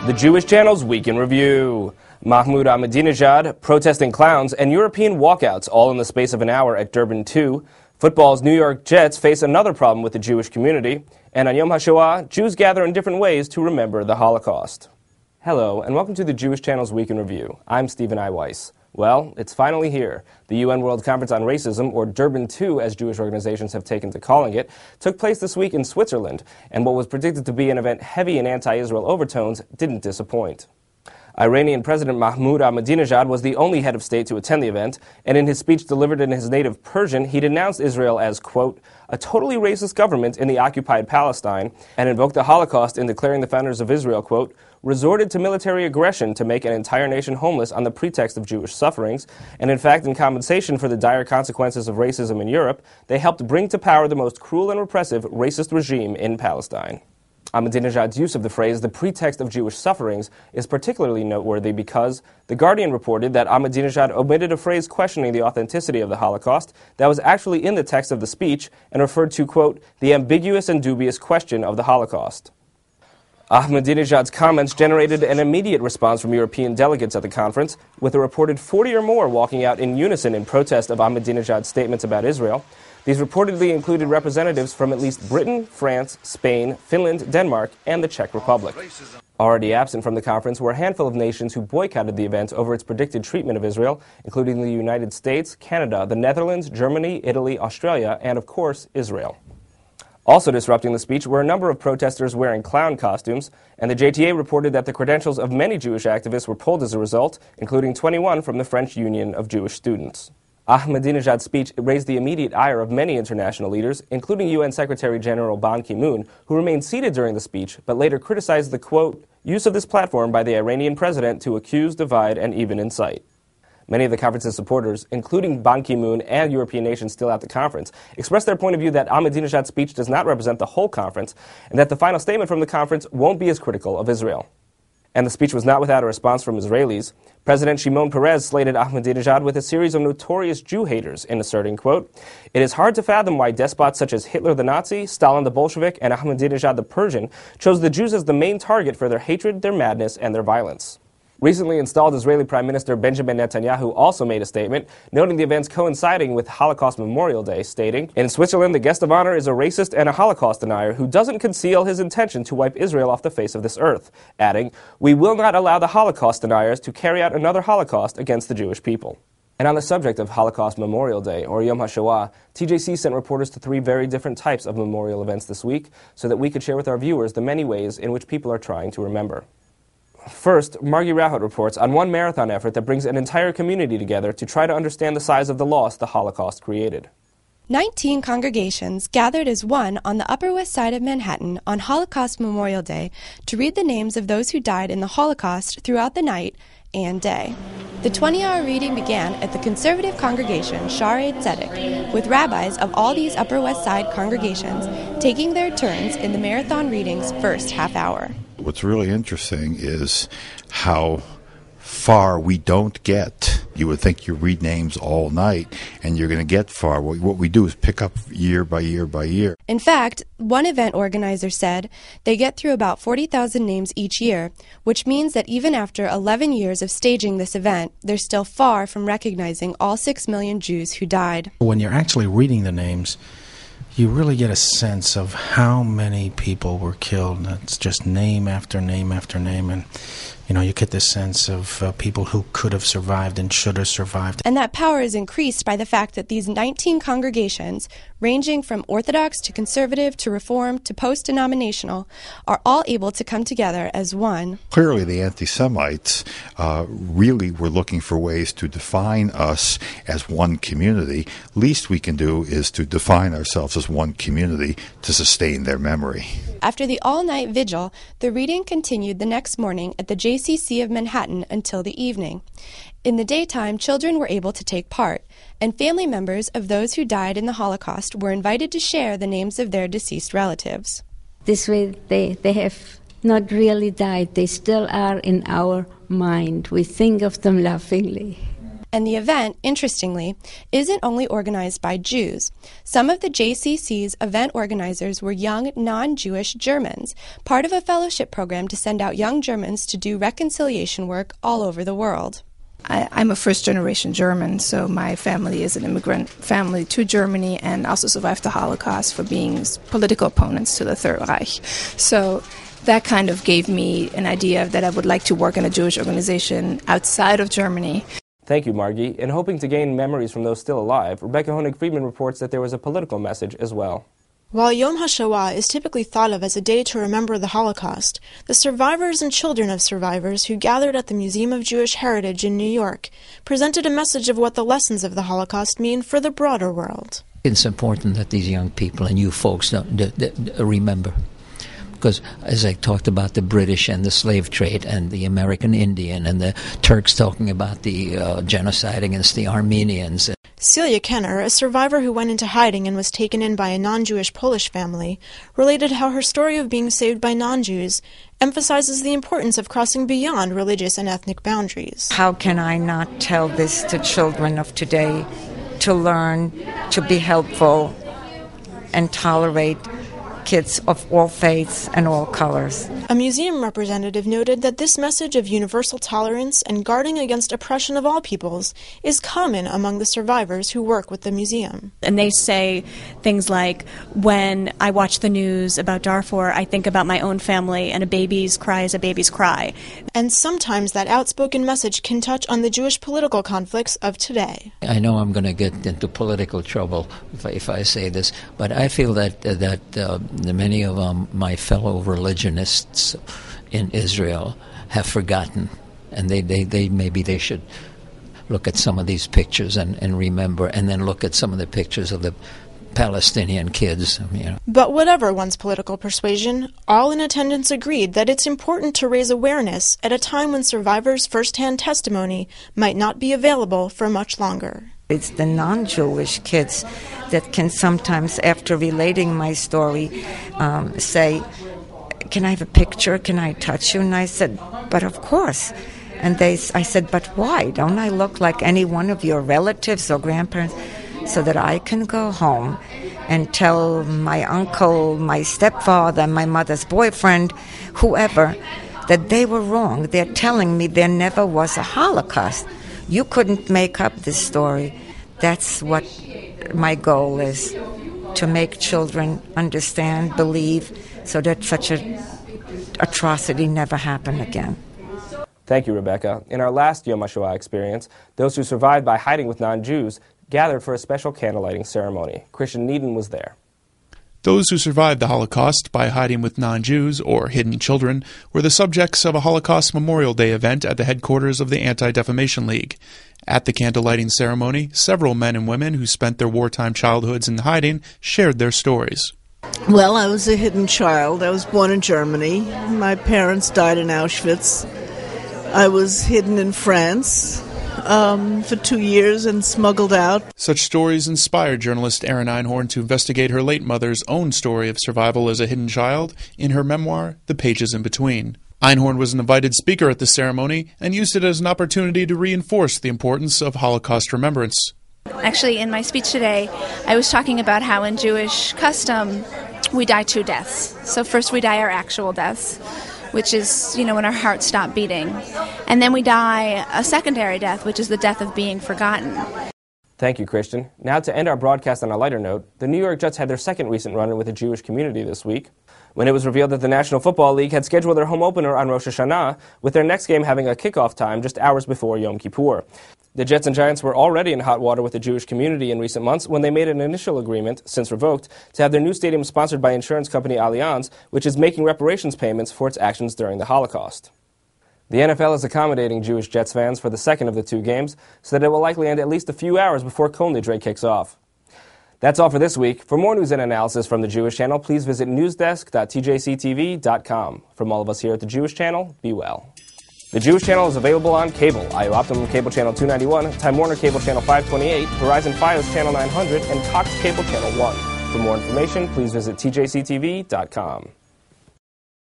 The Jewish Channel's Week in Review. Mahmoud Ahmadinejad, protesting clowns, and European walkouts all in the space of an hour at Durban 2. Football's New York Jets face another problem with the Jewish community. And on Yom HaShoah, Jews gather in different ways to remember the Holocaust. Hello, and welcome to the Jewish Channel's Week in Review. I'm Stephen I. Weiss. Well, it's finally here. The UN World Conference on Racism, or Durban 2 as Jewish organizations have taken to calling it, took place this week in Switzerland, and what was predicted to be an event heavy in anti-Israel overtones didn't disappoint. Iranian President Mahmoud Ahmadinejad was the only head of state to attend the event, and in his speech delivered in his native Persian, he denounced Israel as, quote, a totally racist government in the occupied Palestine, and invoked the Holocaust in declaring the founders of Israel, quote, resorted to military aggression to make an entire nation homeless on the pretext of Jewish sufferings, and in fact, in compensation for the dire consequences of racism in Europe, they helped bring to power the most cruel and repressive racist regime in Palestine. Ahmadinejad's use of the phrase, the pretext of Jewish sufferings, is particularly noteworthy because The Guardian reported that Ahmadinejad omitted a phrase questioning the authenticity of the Holocaust that was actually in the text of the speech and referred to, quote, the ambiguous and dubious question of the Holocaust. Ahmadinejad's comments generated an immediate response from European delegates at the conference, with a reported 40 or more walking out in unison in protest of Ahmadinejad's statements about Israel. These reportedly included representatives from at least Britain, France, Spain, Finland, Denmark, and the Czech Republic. Already absent from the conference were a handful of nations who boycotted the event over its predicted treatment of Israel, including the United States, Canada, the Netherlands, Germany, Italy, Australia, and, of course, Israel. Also disrupting the speech were a number of protesters wearing clown costumes, and the JTA reported that the credentials of many Jewish activists were pulled as a result, including 21 from the French Union of Jewish Students. Ahmadinejad's speech raised the immediate ire of many international leaders, including UN Secretary General Ban Ki-moon, who remained seated during the speech, but later criticized the, quote, use of this platform by the Iranian president to accuse, divide, and even incite. Many of the conference's supporters, including Ban Ki-moon and European nations still at the conference, expressed their point of view that Ahmadinejad's speech does not represent the whole conference, and that the final statement from the conference won't be as critical of Israel. And the speech was not without a response from Israelis. President Shimon Peres slated Ahmadinejad with a series of notorious Jew haters in asserting, quote, it is hard to fathom why despots such as Hitler the Nazi, Stalin the Bolshevik, and Ahmadinejad the Persian chose the Jews as the main target for their hatred, their madness, and their violence. Recently installed Israeli Prime Minister Benjamin Netanyahu also made a statement, noting the events coinciding with Holocaust Memorial Day, stating, in Switzerland, the guest of honor is a racist and a Holocaust denier who doesn't conceal his intention to wipe Israel off the face of this earth, adding, we will not allow the Holocaust deniers to carry out another Holocaust against the Jewish people. And on the subject of Holocaust Memorial Day, or Yom HaShoah, TJC sent reporters to 3 very different types of memorial events this week so that we could share with our viewers the many ways in which people are trying to remember. First, Margie Rauhat reports on one marathon effort that brings an entire community together to try to understand the size of the loss the Holocaust created. 19 congregations gathered as one on the Upper West Side of Manhattan on Holocaust Memorial Day to read the names of those who died in the Holocaust throughout the night and day. The 20-hour reading began at the conservative congregation Shaarei Tzedek, with rabbis of all these Upper West Side congregations taking their turns in the marathon reading's first half hour. What's really interesting is how far we don't get. You would think you read names all night and you're going to get far. What we do is pick up year by year by year. In fact, one event organizer said they get through about 40,000 names each year, which means that even after 11 years of staging this event, they're still far from recognizing all 6 million Jews who died. When you're actually reading the names, you really get a sense of how many people were killed. It's just name after name after name, and you get this sense of people who could have survived and should have survived. And that power is increased by the fact that these 19 congregations, ranging from Orthodox to Conservative to Reform to post-denominational, are all able to come together as one. Clearly, the anti-Semites really were looking for ways to define us as one community. Least we can do is to define ourselves as one community to sustain their memory. After the all-night vigil, the reading continued the next morning at the JCC of Manhattan until the evening. In the daytime, children were able to take part, and family members of those who died in the Holocaust were invited to share the names of their deceased relatives. This way they have not really died. They still are in our mind. We think of them laughingly. And the event, interestingly, isn't only organized by Jews. Some of the JCC's event organizers were young, non-Jewish Germans, part of a fellowship program to send out young Germans to do reconciliation work all over the world. I'm a first-generation German, so my family is an immigrant family to Germany and also survived the Holocaust for being political opponents to the Third Reich. So that kind of gave me an idea that I would like to work in a Jewish organization outside of Germany. Thank you, Margie. And hoping to gain memories from those still alive, Rebecca Honig-Friedman reports that there was a political message as well. While Yom HaShoah is typically thought of as a day to remember the Holocaust, the survivors and children of survivors who gathered at the Museum of Jewish Heritage in New York presented a message of what the lessons of the Holocaust mean for the broader world. It's important that these young people and you folks remember. Because as I talked about the British and the slave trade and the American Indian and the Turks talking about the genocide against the Armenians. Celia Kenner, a survivor who went into hiding and was taken in by a non-Jewish Polish family, related how her story of being saved by non-Jews emphasizes the importance of crossing beyond religious and ethnic boundaries. How can I not tell this to children of today, to learn, to be helpful, and tolerate kids of all faiths and all colors? A museum representative noted that this message of universal tolerance and guarding against oppression of all peoples is common among the survivors who work with the museum. And they say things like, when I watch the news about Darfur, I think about my own family, and a baby's cry is a baby's cry. And sometimes that outspoken message can touch on the Jewish political conflicts of today. I know I'm going to get into political trouble if I say this, but I feel that many of my fellow religionists in Israel have forgotten, and they maybe they should look at some of these pictures and remember, and then look at some of the pictures of the Palestinian kids. But whatever one's political persuasion, all in attendance agreed that it's important to raise awareness at a time when survivors' first-hand testimony might not be available for much longer. It's the non-Jewish kids that can sometimes, after relating my story, say, "Can I have a picture? Can I touch you?" And I said, "But of course." And I said, "But why? Don't I look like any one of your relatives or grandparents?" So that I can go home and tell my uncle, my stepfather, my mother's boyfriend, whoever, that they were wrong. They're telling me there never was a Holocaust. You couldn't make up this story. That's what my goal is, to make children understand, believe, so that such an atrocity never happen again. Thank you, Rebecca. In our last Yom HaShoah experience, those who survived by hiding with non-Jews gathered for a special candlelighting ceremony. Christian Needon was there. Those who survived the Holocaust by hiding with non-Jews, or hidden children, were the subjects of a Holocaust Memorial Day event at the headquarters of the Anti-Defamation League. At the candlelighting ceremony, several men and women who spent their wartime childhoods in hiding shared their stories. Well, I was a hidden child. I was born in Germany. My parents died in Auschwitz. I was hidden in France for 2 years and smuggled out. Such stories inspired journalist Erin Einhorn to investigate her late mother's own story of survival as a hidden child in her memoir, The Pages in Between. Einhorn was an invited speaker at the ceremony and used it as an opportunity to reinforce the importance of Holocaust remembrance. Actually, in my speech today, I was talking about how in Jewish custom we die 2 deaths. So first we die our actual deaths, which is, when our hearts stop beating. And then we die a secondary death, which is the death of being forgotten. Thank you, Christian. Now to end our broadcast on a lighter note, the New York Jets had their second recent run-in with the Jewish community this week, when it was revealed that the National Football League had scheduled their home opener on Rosh Hashanah, with their next game having a kickoff time just hours before Yom Kippur. The Jets and Giants were already in hot water with the Jewish community in recent months when they made an initial agreement, since revoked, to have their new stadium sponsored by insurance company Allianz, which is making reparations payments for its actions during the Holocaust. The NFL is accommodating Jewish Jets fans for the second of the 2 games, so that it will likely end at least a few hours before Kol Nidre kicks off. That's all for this week. For more news and analysis from the Jewish Channel, please visit newsdesk.tjctv.com. From all of us here at the Jewish Channel, be well. The Jewish Channel is available on cable, IO Optimum Cable Channel 291, Time Warner Cable Channel 528, Verizon Fios Channel 900, and Cox Cable Channel 1. For more information, please visit tjctv.com.